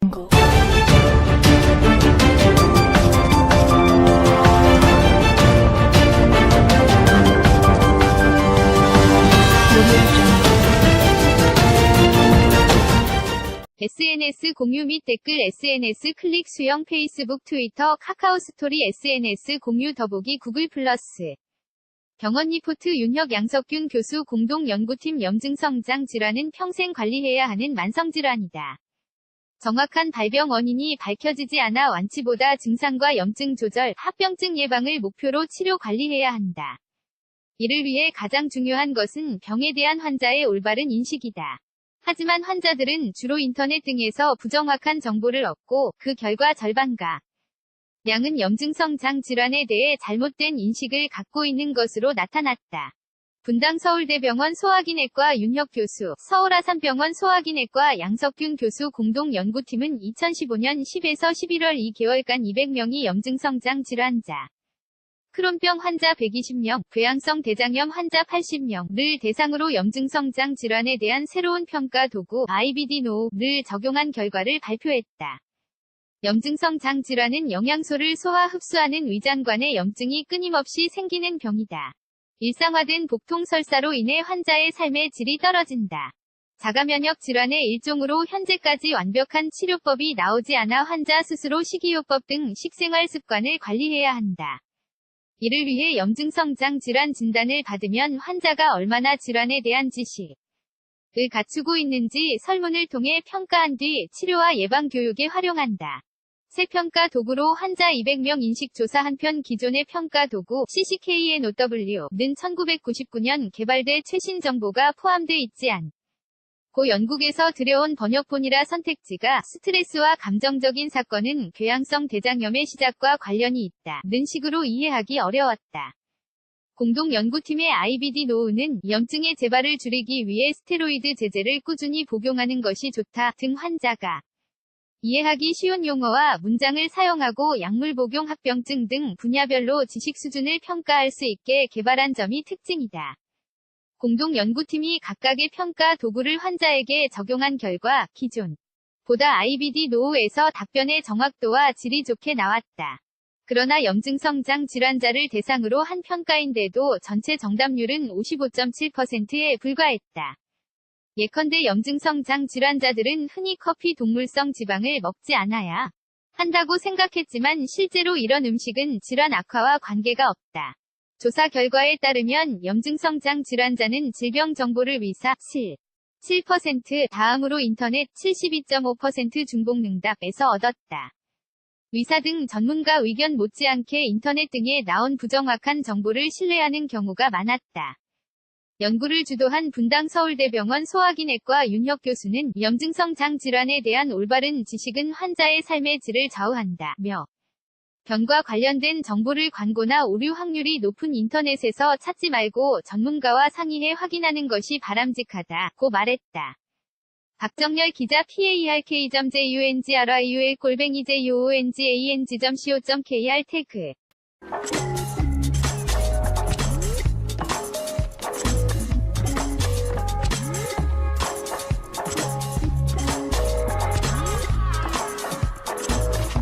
거. SNS 공유 및 댓글 SNS 클릭 수용 페이스북 트위터 카카오 스토리 SNS 공유 더보기 구글 플러스 병원 리포트 윤혁 양석균 교수 공동 연구팀 염증성장 질환은 평생 관리해야 하는 만성질환이다. 정확한 발병 원인이 밝혀지지 않아 완치보다 증상과 염증 조절, 합병증 예방을 목표로 치료 관리해야 한다. 이를 위해 가장 중요한 것은 병에 대한 환자의 올바른 인식이다. 하지만 환자들은 주로 인터넷 등에서 부정확한 정보를 얻고 그 결과 절반가 량은 염증성 장 질환에 대해 잘못된 인식을 갖고 있는 것으로 나타났다. 분당 서울대병원 소화기내과 윤혁 교수, 서울아산병원 소화기내과 양석균 교수 공동 연구팀은 2015년 10에서 11월 2개월간 200명이 염증성 장 질환자, 크론병 환자 120명, 궤양성 대장염 환자 80명을 대상으로 염증성 장 질환에 대한 새로운 평가 도구 IBD-NO를 적용한 결과를 발표했다. 염증성 장 질환은 영양소를 소화 흡수하는 위장관에 염증이 끊임없이 생기는 병이다. 일상화된 복통 설사로 인해 환자의 삶의 질이 떨어진다. 자가면역 질환의 일종으로 현재까지 완벽한 치료법이 나오지 않아 환자 스스로 식이요법 등 식생활 습관을 관리해야 한다. 이를 위해 염증성 장 질환 진단을 받으면 환자가 얼마나 질환에 대한 지식을 갖추고 있는지 설문을 통해 평가한 뒤 치료와 예방 교육에 활용한다. 새 평가 도구로 환자 200명 인식 조사. 한편 기존의 평가 도구 CCKNOW는 1999년 개발돼 최신 정보가 포함돼 있지 않고 영국에서 들여온 번역본이라 선택지가 스트레스와 감정적인 사건은 궤양성 대장염의 시작과 관련이 있다는 식으로 이해하기 어려웠다. 공동 연구팀의 IBD-NO는 염증의 재발을 줄이기 위해 스테로이드 제제를 꾸준히 복용하는 것이 좋다 등 환자가 이해하기 쉬운 용어와 문장을 사용하고 약물 복용 합병증 등 분야별로 지식 수준을 평가할 수 있게 개발한 점이 특징이다. 공동 연구팀이 각각의 평가 도구를 환자에게 적용한 결과 기존보다 IBD-NO에서 답변의 정확도와 질이 좋게 나왔다. 그러나 염증성 장 질환자를 대상으로 한 평가인데도 전체 정답률은 55.7%에 불과했다. 예컨대 염증성 장 질환자들은 흔히 커피 동물성 지방을 먹지 않아야 한다고 생각했지만 실제로 이런 음식은 질환 악화와 관계가 없다. 조사 결과에 따르면 염증성 장 질환자는 질병 정보를 위사 7% 다음으로 인터넷 72.5% 중복응답에서 얻었다. 의사 등 전문가 의견 못지않게 인터넷 등에 나온 부정확한 정보를 신뢰하는 경우가 많았다. 연구를 주도한 분당 서울대병원 소화기내과 윤혁 교수는 염증성 장 질환에 대한 올바른 지식은 환자의 삶의 질을 좌우한다며 병과 관련된 정보를 광고나 오류 확률이 높은 인터넷에서 찾지 말고 전문가와 상의해 확인하는 것이 바람직하다고 말했다. 박정열 기자 PARK.JUNGRIUL /JOONGANG.CO.KR 태그